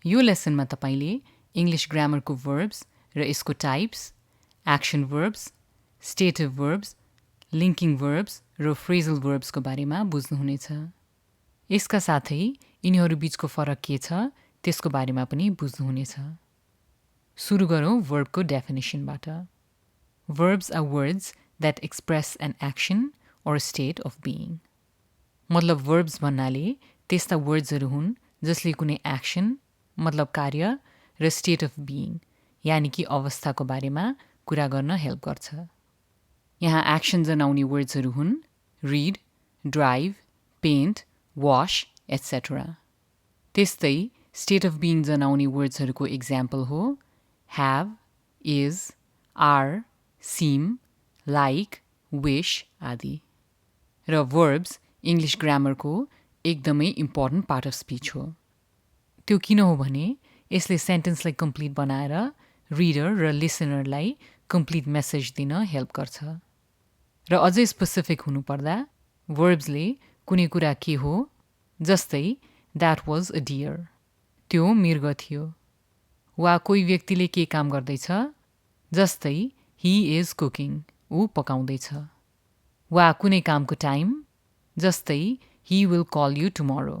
यो लेसनमा तपाईले English ग्रामरको verbs र यसको types, action verbs, stative verbs, linking verbs र phrasal verbs को बारेमा बुझ्नुहुनेछ। यसका साथै यिनीहरू बीचको फरक के छ त्यसको बारेमा पनि बुझ्नुहुनेछ। सुरु गरौँ verb को definitionबाट। Verbs are words that express an action or a state of being। मतलब verbs भन्नाले त्यस्ता wordsहरू हुन् जसले कुनै action मतलब कार्य र state of being यानि कि अवस्थाको बारेमा कुरा गर्न हेल्प गर्छ। यहाँ action जनाउने wordsहरू हुन् read, drive, paint, wash, etc. त्यस्तै state of being जनाउने wordsहरूको example हो have, is, are, seem, like, wish आदि। र verbs English ग्रामरको एकदमै important part of speech हो। त्यो किन हो भने यसले सेन्टेन्सलाई कम्प्लिट बनाएर रिडर र लिसनरलाई कम्प्लिट मेसेज दिन हेल्प गर्छ। र अझै स्पेसिफिक हुनुपर्दा verbsले कुनै कुरा के हो जस्तै that was a deer त्यो मृग थियो, वा कोही व्यक्तिले के काम गर्दैछ जस्तै he is cooking ऊ पकाउँदैछ, वा कुनै कामको टाइम जस्तै he will call you tomorrow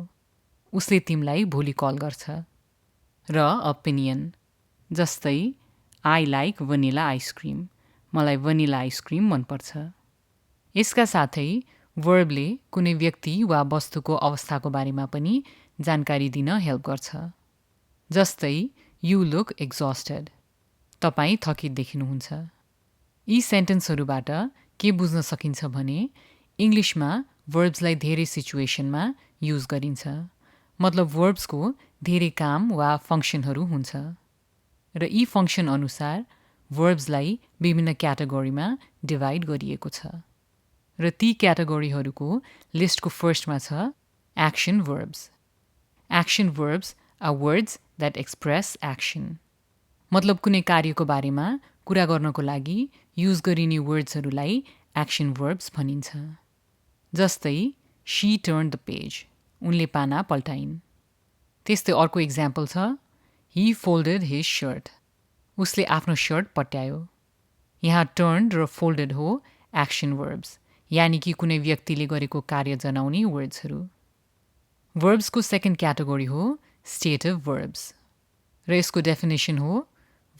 उसले तिमीलाई भोलि कल गर्छ। र opinion जस्तै I like vanilla ice cream मलाई vanilla ice cream मनपर्छ। यसका साथै verbले कुनै व्यक्ति वा वस्तुको अवस्थाको बारेमा पनि जानकारी दिन हेल्प गर्छ। जस्तै you look exhausted तपाईँ थकित देखिनुहुन्छ। यी सेन्टेन्सहरूबाट के बुझ्न सकिन्छ भने इङ्ग्लिसमा verbsलाई धेरै सिचुएसनमा युज गरिन्छ। मतलब verbsको धेरै काम वा फङ्क्सनहरू हुन्छ र यी फङ्क्सन अनुसार verbsलाई विभिन्न क्याटेगोरीमा डिभाइड गरिएको छ। र ती क्याटेगोरीहरूको लिस्टको फर्स्टमा छ action verbs। Action verbs are words that express action। मतलब कुनै कार्यको बारेमा कुरा गर्नको लागि युज गरिने वर्ड्सहरूलाई action verbs भनिन्छ। जस्तै she turned the page उनले पाना पल्टाइन्। त्यस्तै अर्को इक्जाम्पल छ he folded his shirt उसले आफ्नो शर्ट पट्यायो। यहाँ turned र folded हो action verbs यानि कि कुनै व्यक्तिले गरेको कार्य जनाउने वर्ड्सहरू। verbsको सेकेन्ड क्याटेगोरी हो stative verbs र यसको डेफिनेसन हो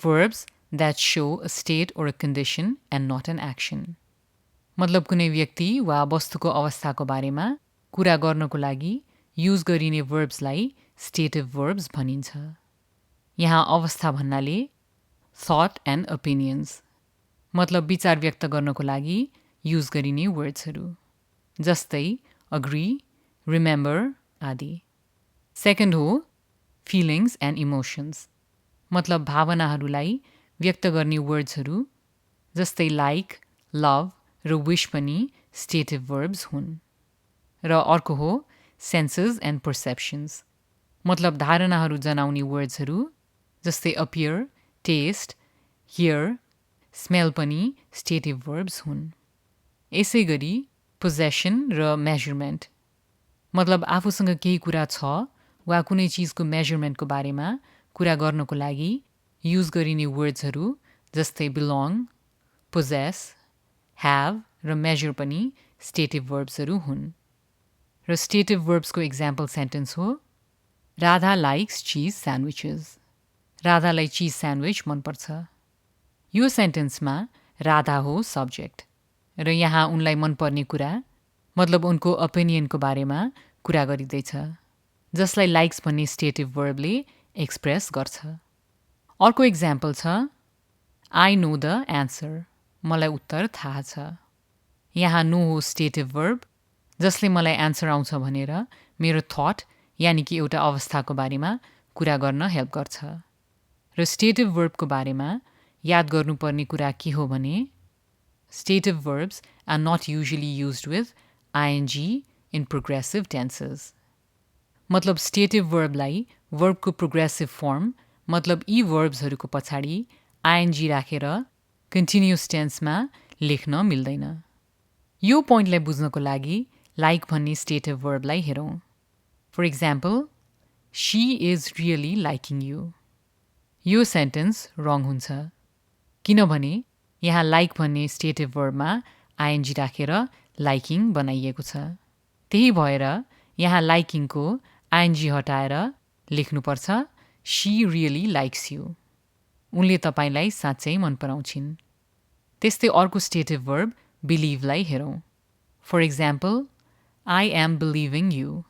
verbs that show a state or a condition and not an action। मतलब कुनै व्यक्ति वा वस्तुको अवस्थाको बारेमा कुरा गर्नको लागि युज गरिने verbsलाई stative verbs भनिन्छ। यहाँ अवस्था भन्नाले thought and opinions मतलब विचार व्यक्त गर्नको लागि युज गरिने वर्ड्सहरू जस्तै agree, remember आदि। सेकेन्ड हो feelings and emotions मतलब भावनाहरूलाई व्यक्त गर्ने वर्ड्सहरू जस्तै like, love र wish पनि stative verbs हुन्। र अर्को हो senses and perceptions मतलब धारणाहरू जनाउने वर्ड्सहरू जस्तै appear, taste, hear, smell पनि stative verbs हुन्। यसै गरी possession र measurement मतलब आफूसँग केही कुरा छ वा कुनै चीजको मेजरमेन्टको बारेमा कुरा गर्नको लागि युज गरिने वर्ड्सहरू जस्तै belong, possess, have र measure पनि stative verbsहरू हुन्। र stative verbsको example sentence हो Radha likes cheese sandwiches राधालाई चीज स्यान्डविच मनपर्छ। यो सेन्टेन्समा राधा हो सब्जेक्ट र यहाँ उनलाई मनपर्ने कुरा मतलब उनको ओपिनियनको बारेमा कुरा गरिँदैछ जसलाई लाइक्स भन्ने स्टेटिभ वर्बले एक्सप्रेस गर्छ। अर्को इक्जाम्पल छ आई नो द एन्सर मलाई उत्तर थाहा छ। यहाँ नो हो स्टेटिभ वर्ब जसले मलाई एन्सर आउँछ भनेर मेरो थट यानि कि एउटा अवस्थाको बारेमा कुरा गर्न हेल्प गर्छ। र स्टेटिभ वर्बको बारेमा याद गर्नुपर्ने कुरा के हो भने stative verbs are not usually used with ING in progressive tenses. मतलब स्टेटिभ वर्बलाई वर्बको प्रोग्रेसिभ फर्म मतलब यी वर्ब्सहरूको पछाडि आइएनजी राखेर कन्टिन्युअस टेन्समा लेख्न मिल्दैन। यो पोइन्टलाई बुझ्नको लागि लाइक भन्ने स्टेटिभ वर्बलाई हेरौँ। For example She is really liking you. यो सेन्टेन्स रङ हुन्छ किनभने यहाँ लाइक भन्ने स्टेटिभ वर्बमा आइएनजी राखेर लाइकिङ बनाइएको छ त्यही भएर यहाँ लाइकिङको आइएनजी हटाएर लेख्नुपर्छ शी रियली लाइक्स यु उनले तपाईलाई साँच्चै मन पराउँछिन् त्यस्तै अर्को स्टेटिभ वर्ब बिलिभलाई हेरौँ for example I am believing you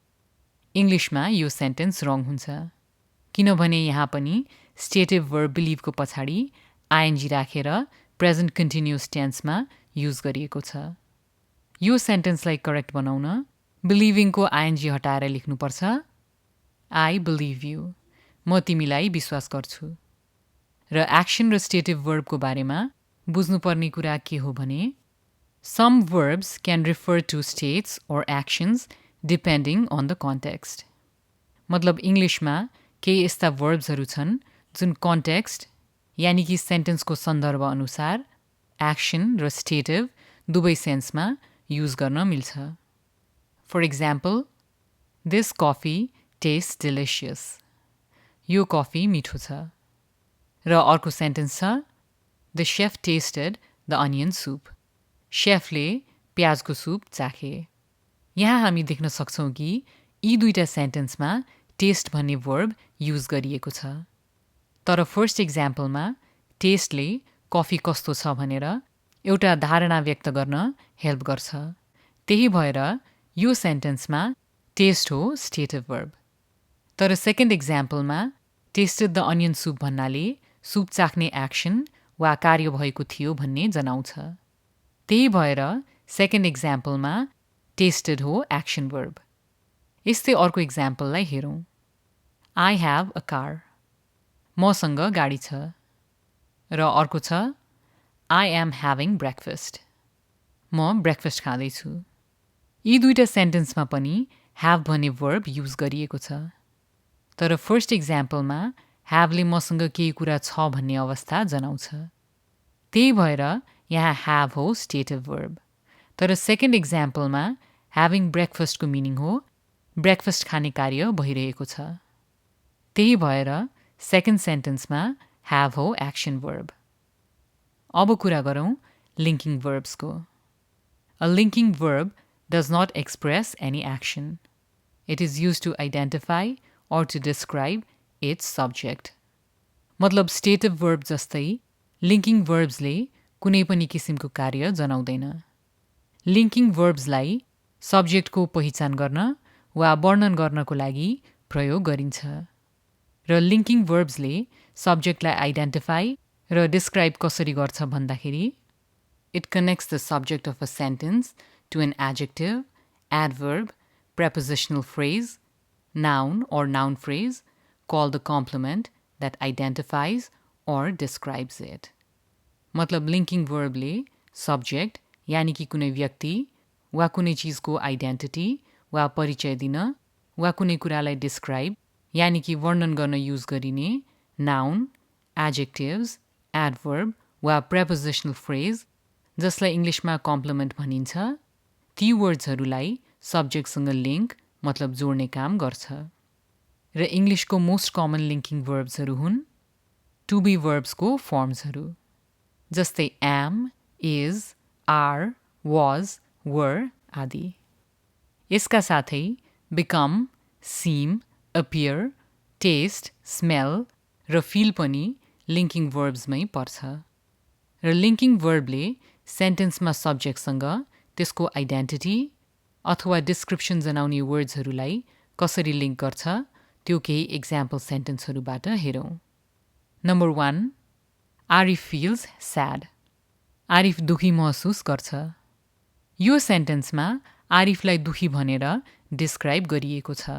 इङ्ग्लिसमा यो सेन्टेन्स रङ हुन्छ किनभने यहाँ पनि स्टेटिभ वर्ब बिलिभको पछाडि आइएनजी राखेर प्रेजेन्ट कन्टिन्युअस टेन्समा युज गरिएको छ यो सेन्टेन्सलाई करेक्ट बनाउन बिलिभिङको आइएनजी हटाएर लेख्नुपर्छ आई बिलिभ यु म तिमीलाई विश्वास गर्छु र एक्सन र स्टेटिभ वर्बको बारेमा बुझ्नुपर्ने कुरा के हो भने some verbs can refer to states or actions depending on the context. मतलब इङ्ग्लिसमा केही यस्ता verbsहरू छन् जुन कन्टेक्स्ट यानि कि सेन्टेन्सको सन्दर्भ अनुसार एक्सन र स्टेटिभ दुवै सेन्समा युज गर्न मिल्छ for example this coffee taste delicious यो कफी मिठो छ र अर्को सेन्टेन्स छ the chef tasted the onion soup शेफले प्याजको सुप चाखे यहाँ हामी देख्न सक्छौँ कि यी दुईटा सेन्टेन्समा टेस्ट भन्ने वर्ब युज गरिएको छ तर फर्स्ट एक्जाम्पलमा टेस्टले कफी कस्तो छ भनेर एउटा धारणा व्यक्त गर्न हेल्प गर्छ त्यही भएर यो सेन्टेन्समा टेस्ट हो स्टेटिभ वर्ब तर सेकेन्ड एक्जाम्पलमा टेस्टेड द अनियन सुप भन्नाले सुप चाख्ने एक्सन वा कार्य भएको थियो भन्ने जनाउँछ त्यही भएर सेकेन्ड एक्जाम्पलमा टेस्टेड हो एक्सन वर्ब यस्तै अर्को एक्जाम्पललाई हेरौँ आई ह्याभ अ कार मसँग गाडी छ र अर्को छ आई एम ह्याभिङ ब्रेकफास्ट म ब्रेकफास्ट खाँदैछु यी दुईटा सेन्टेन्समा पनि ह्याभ भन्ने वर्ब युज गरिएको छ तर फर्स्ट एक्जाम्पलमा ह्याभले मसँग केही कुरा छ भन्ने अवस्था जनाउँछ त्यही भएर यहाँ ह्याभ हो स्टेटिभ वर्ब तर सेकेन्ड एक्जाम्पलमा ह्याभिङ ब्रेकफास्टको मिनिङ हो ब्रेकफास्ट खाने कार्य भइरहेको छ त्यही भएर सेकेन्ड सेन्टेन्समा ह्याभ हो एक्सन वर्ब अब कुरा गरौँ लिङ्किङ verbsको uh linking verb does not express any action. It is used to identify or to describe its subject. मतलब स्टेटिभ वर्ब जस्तै लिङ्किङ verbsले कुनै पनि किसिमको कार्य जनाउँदैन लिङ्किङ verbsलाई सब्जेक्टको पहिचान गर्न वा वर्णन गर्नको लागि प्रयोग गरिन्छ र लिङ्किङ verbsले सब्जेक्टलाई आइडेन्टिफाई र डिस्क्राइब कसरी गर्छ भन्दाखेरि It connects the subject of a sentence to an adjective, adverb, prepositional phrase, noun or noun phrase called the complement that identifies or describes it. मतलब लिङ्किङ verbले सब्जेक्ट यानि कि कुनै व्यक्ति वा कुनै चीजको आइडेन्टिटी वा परिचय दिन वा कुनै कुरालाई डिस्क्राइब यानि कि वर्णन गर्न युज गरिने नाउन एडजेक्टिभ्स एडभर्ब वा प्रेपोजिसनल फ्रेज जसलाई इङ्ग्लिसमा कम्प्लिमेन्ट भनिन्छ ती वर्ड्सहरूलाई सब्जेक्टसँग लिङ्क मतलब जोड्ने काम गर्छ र इङ्ग्लिसको मोस्ट कमन लिङ्किङ verbsहरू हुन् टु बी verbsको फर्म्सहरू जस्तै am, is, are, was, were आदि यसका साथै become, seem, appear, taste, smell र feel पनि लिङ्किङ verbsमै पर्छ र लिङ्किङ verbले सेन्टेन्समा सब्जेक्टसँग त्यसको आइडेन्टिटी अथवा डिस्क्रिप्सन जनाउने वर्ड्सहरूलाई कसरी लिङ्क गर्छ त्यो केही एक्जाम्पल सेन्टेन्सहरूबाट हेरौँ number 1 Arif feels sad Arif दुखी महसुस गर्छ यो सेन्टेन्समा आरिफलाई दुखी भनेर डिस्क्राइब गरिएको छ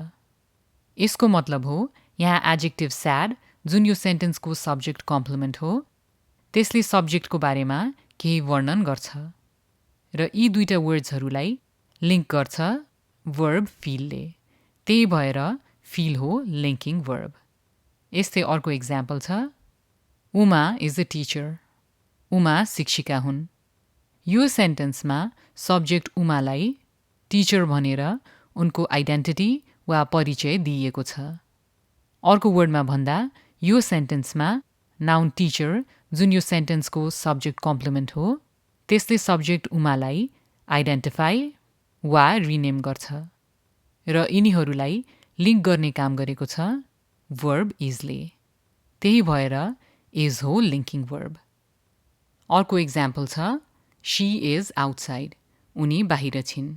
यसको मतलब हो यहाँ एडजेक्टिभ स्याड जुन यो सेन्टेन्सको सब्जेक्ट कम्प्लिमेन्ट हो त्यसले सब्जेक्टको बारेमा केही वर्णन गर्छ र यी दुईटा वर्ड्सहरूलाई लिङ्क गर्छ वर्ब फिलले त्यही भएर फिल हो लिङ्किङ वर्ब यस्तै अर्को एक्जाम्पल छ Uma is a teacher Uma शिक्षिका हुन् यो सेन्टेन्समा सब्जेक्ट उमालाई टिचर भनेर उनको आइडेन्टिटी वा परिचय दिइएको छ अर्को वर्डमा भन्दा यो सेन्टेन्समा नाउन टिचर जुन यो सेन्टेन्सको सब्जेक्ट कम्प्लिमेन्ट हो त्यसले सब्जेक्ट उमालाई आइडेन्टिफाई वा रिनेम गर्छ र यिनीहरूलाई लिङ्क गर्ने काम गरेको छ वर्ब इजले। त्यही भएर इज हो लिङ्किङ वर्ब। अर्को इक्जाम्पल छ शी इज आउटसाइड, उनी बाहिर छिन्।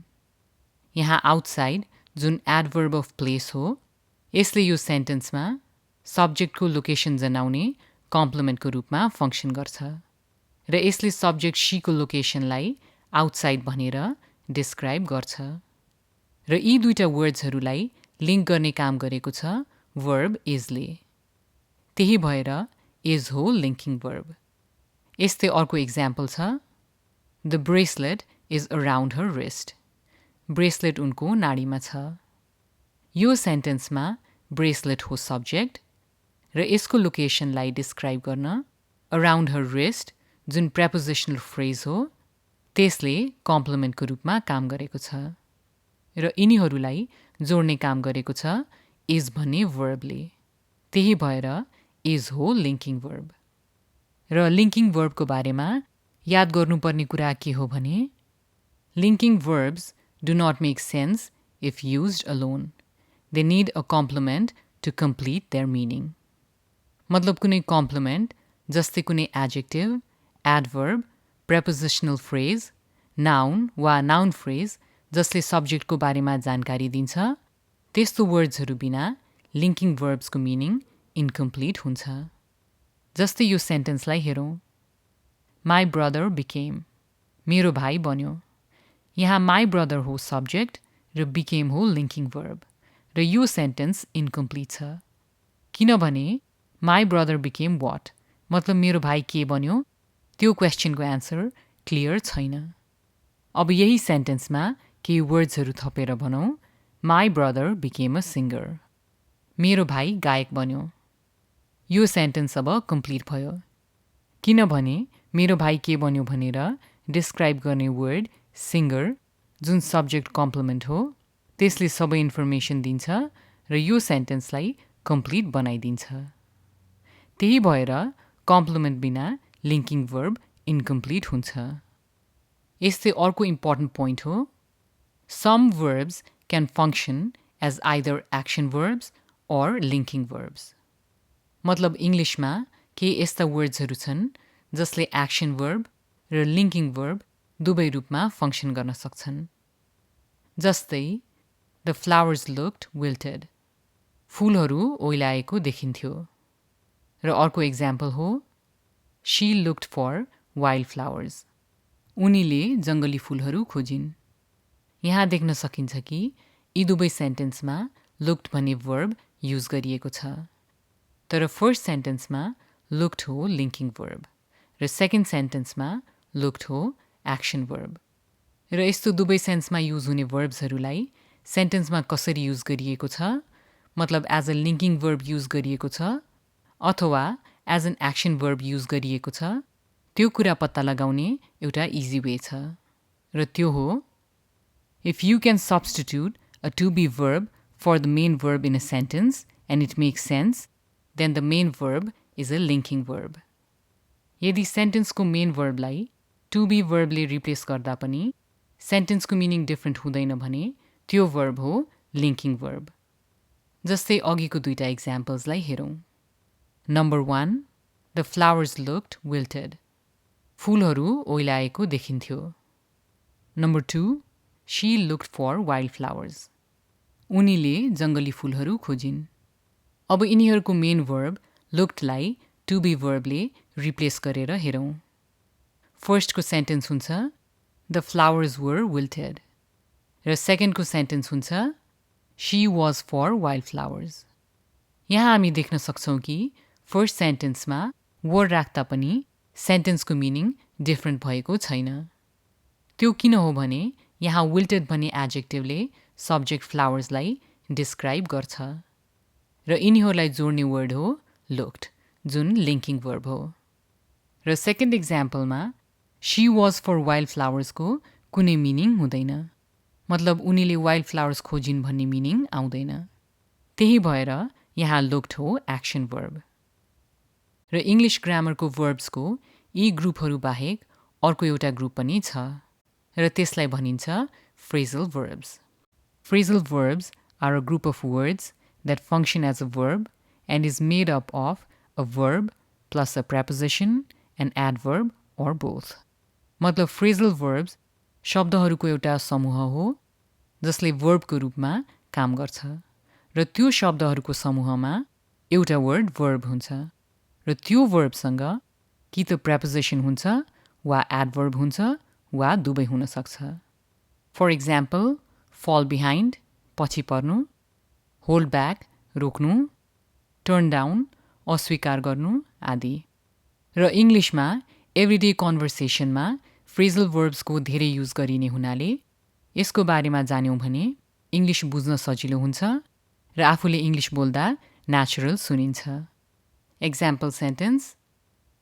यहाँ आउटसाइड जुन एडभर्ब अफ प्लेस हो यसले यो सेन्टेन्समा सब्जेक्टको लोकेसन जनाउने कम्प्लिमेन्टको रूपमा फङ्सन गर्छ र यसले सब्जेक्ट शीको लोकेसनलाई आउटसाइड भनेर डिस्क्राइब गर्छ र यी दुईटा वर्ड्सहरूलाई लिङ्क गर्ने काम गरेको छ वर्ब इजले। त्यही भएर इज हो लिङ्किङ वर्ब। यस्तै अर्को इक्जाम्पल छ the bracelet is around her wrist, bracelet उनको नाडीमा छ। यो सेन्टेन्समा ब्रेसलेट हो सब्जेक्ट र यसको लोकेसनलाई डिस्क्राइब गर्न अराउन्ड हर रिस्ट जुन प्रेपोजिसनल फ्रेज हो त्यसले कम्प्लिमेन्टको रूपमा काम गरेको छ र यिनीहरूलाई जोड्ने काम गरेको छ इज भन्ने वर्बले। त्यही भएर इज हो लिङ्किङ वर्ब। र लिङ्किङ वर्बको बारेमा याद गर्नुपर्ने कुरा के हो भने linking verbs do not make sense if used alone, they need a complement to complete their meaning. मतलब कुनै कम्प्लिमेन्ट जस्तै कुनै adjective, adverb, prepositional phrase, noun वा नाउन फ्रेज जसले सब्जेक्टको बारेमा जानकारी दिन्छ त्यस्तो वर्ड्सहरू बिना लिङ्किङ वर्ब्सको मिनिङ इन्कम्प्लिट हुन्छ। जस्तै यो सेन्टेन्सलाई हेरौँ माई ब्रदर बिकेम, मेरो भाइ बन्यो। यहाँ माई ब्रदर हो सब्जेक्ट र बिकेम हो लिङ्किङ वर्ब र यो सेन्टेन्स इन्कम्प्लिट छ किनभने माई ब्रदर बिकेम वाट मतलब मेरो भाइ के बन्यो त्यो क्वेसनको एन्सर क्लियर छैन। अब यही सेन्टेन्समा केही वर्ड्सहरू थपेर भनौँ my brother became a singer, मेरो भाइ गायक बन्यो। यो सेन्टेन्स अब कम्प्लिट भयो किनभने मेरो भाइ के बन्यो भनेर डिस्क्राइब गर्ने वर्ड सिङ्गर जुन सब्जेक्ट कम्प्लिमेन्ट हो त्यसले सबै इन्फर्मेसन दिन्छ र यो सेन्टेन्सलाई कम्प्लिट बनाइदिन्छ। त्यही भएर कम्प्लिमेन्ट बिना लिङ्किङ वर्ब इन्कम्प्लिट हुन्छ। यस्तै अर्को इम्पोर्टेन्ट पोइन्ट हो some verbs can function as either action verbs or linking verbs. मतलब इङ्ग्लिसमा केही यस्ता वर्ड्सहरू छन् जसले एक्सन वर्ब र लिङ्किङ वर्ब दुवै रूपमा फङ्सन गर्न सक्छन्। जस्तै द फ्लावर्स लुक्ड विल्टेड, फुलहरू ओइलाएको देखिन्थ्यो। र अर्को इक्जाम्पल हो she looked for wild flowers, उनीले जङ्गली फुलहरू खोजिन्। यहाँ देख्न सकिन्छ कि यी दुवै सेन्टेन्समा लुक्ड भन्ने वर्ब युज गरिएको छ तर फर्स्ट सेन्टेन्समा लुक्ड हो लिङ्किङ वर्ब र सेकेन्ड सेन्टेन्समा लुक्ड हो एक्सन वर्ब। र यस्तो दुवै सेन्समा युज हुने वर्ब्सहरूलाई सेन्टेन्समा कसरी युज गरिएको छ मतलब as a linking verb use गरिएको छ अथवा as an action verb use गरिएको छ त्यो कुरा पत्ता लगाउने एउटा इजी वे छ र त्यो हो if you can substitute a to be verb for the main verb in a sentence and it makes sense then the main verb is a linking verb. यदि सेन्टेन्सको मेन वर्बलाई टु बी वर्बले replace गर्दा पनि सेन्टेन्सको meaning different हुँदैन भने त्यो verb हो लिङ्किङ वर्ब। जस्तै अघिको दुईटा इक्जाम्पल्सलाई हेरौँ। Number 1 the flowers looked wilted, फुलहरू ओइलाएको देखिन्थ्यो। Number 2 she looked for wild flowers, उनीले जङ्गली फुलहरू खोजिन्। अब यिनीहरूको मेन वर्ब लुक्डलाई टु बी वर्बले रिप्लेस गरेर हेरौँ। फर्स्टको सेन्टेन्स हुन्छ द फ्लावर्स वर विल्टेड र सेकेन्डको सेन्टेन्स हुन्छ she was for wild flowers. यहाँ हामी देख्न सक्छौँ कि फर्स्ट सेन्टेन्समा वर्ड राख्दा पनि सेन्टेन्सको मिनिङ डिफ्रेन्ट भएको छैन। त्यो किन हो भने यहाँ विल्टेड भन्ने एडजेक्टिभले सब्जेक्ट फ्लावर्सलाई डिस्क्राइब गर्छ र यिनीहरूलाई जोड्ने वर्ड हो लुक्ड जुन लिङ्किङ वर्ब हो। र सेकेन्ड इक्जाम्पलमा शी वाज फर वाइल्ड फ्लावर्सको कुनै मिनिङ हुँदैन मतलब उनीले वाइल्ड फ्लावर्स खोजिन् भन्ने मिनिङ आउँदैन। त्यही भएर यहाँ looked हो action verb. र इङ्ग्लिश ग्रामरको verbsको यी ग्रुपहरू बाहेक अर्को एउटा ग्रुप पनि छ र त्यसलाई भनिन्छ phrasal verbs. Phrasal verbs are a group of words that function as a verb and is made up of a verb plus a preposition, an adverb or both. मतलब phrasal verbs शब्दहरूको एउटा समूह हो जसले verbको रूपमा काम गर्छ र त्यो शब्दहरूको समूहमा एउटा word verb हुन्छ र त्यो verbसँग कि त preposition हुन्छ वा adverb हुन्छ वा दुवै हुन सक्छ. For example, fall behind पछि पर्नु, hold back रोक्नु, turn down अस्वीकार गर्नु आदि. र इङ्ग्लिशमा everyday conversationमा phrasal verbs को धेरै युज गरिने हुनाले यसको बारेमा जान्यौं भने इङ्ग्लिश बुझ्न सजिलो हुन्छ र आफूले इङ्ग्लिश बोल्दा natural सुनिन्छ. Example sentence: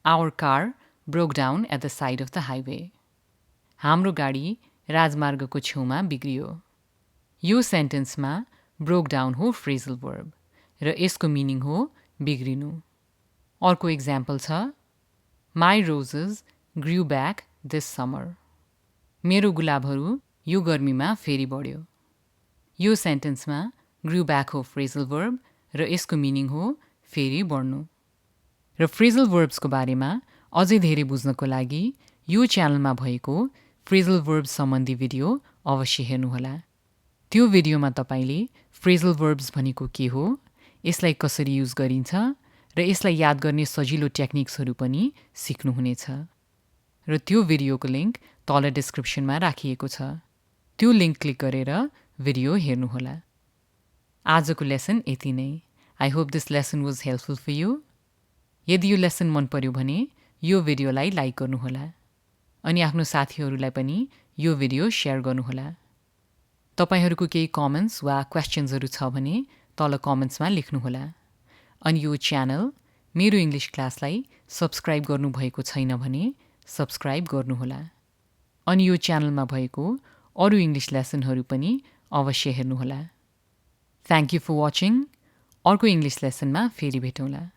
Our car broke down at the side of the highway. हाम्रो गाडी राजमार्गको छेउमा बिग्रियो. यो सेन्टेन्समा broke down हो phrasal verb र यसको मिनिङ हो बिग्रिनु. अर्को एक्जाम्पल छ My roses grew back this summer. मेरो गुलाबहरू यो गर्मीमा फेरि बढ्यो. यो सेन्टेन्समा grew back हो phrasal verb र यसको मिनिङ हो फेरि बढ्नु. र phrasal verbs को बारेमा अझै धेरै बुझ्नको लागि यो च्यानलमा भएको phrasal verbs सम्बन्धी भिडियो अवश्य हेर्नुहोला. त्यो भिडियोमा तपाईले phrasal verbs भनेको के हो, यसलाई कसरी युज गरिन्छ र यसलाई याद गर्ने सजिलो टेक्निक्सहरू पनि सिक्नुहुनेछ. र त्यो भिडियोको लिंक तल डिस्क्रिप्सनमा राखिएको छ. त्यो लिंक क्लिक गरेर भिडियो हेर्नुहोला. आजको लेसन यति नै. I hope this lesson was helpful for you. यदि यो लेसन मन पर्यो भने यो भिडियोलाई लाइक गर्नुहोला अनि आफ्नो साथीहरूलाई पनि यो भिडियो शेयर गर्नुहोला. तपाईहरुको केही कमेन्ट्स वा क्वेशन्सहरू छ भने तल कमेन्ट्समा लेख्नुहोला. अनि यो च्यानल मेरो इंग्लिश क्लासलाई सब्स्क्राइब गर्नु भएको छैन भने सब्स्क्राइब गर्नुहोला. अनि यो च्यानलमा भएको अरु इंग्लिश लेसनहरू पनि अवश्य हेर्नुहोला. Thank you for watching. अर्को इंग्लिश लेसनमा फेरि भेटौँला.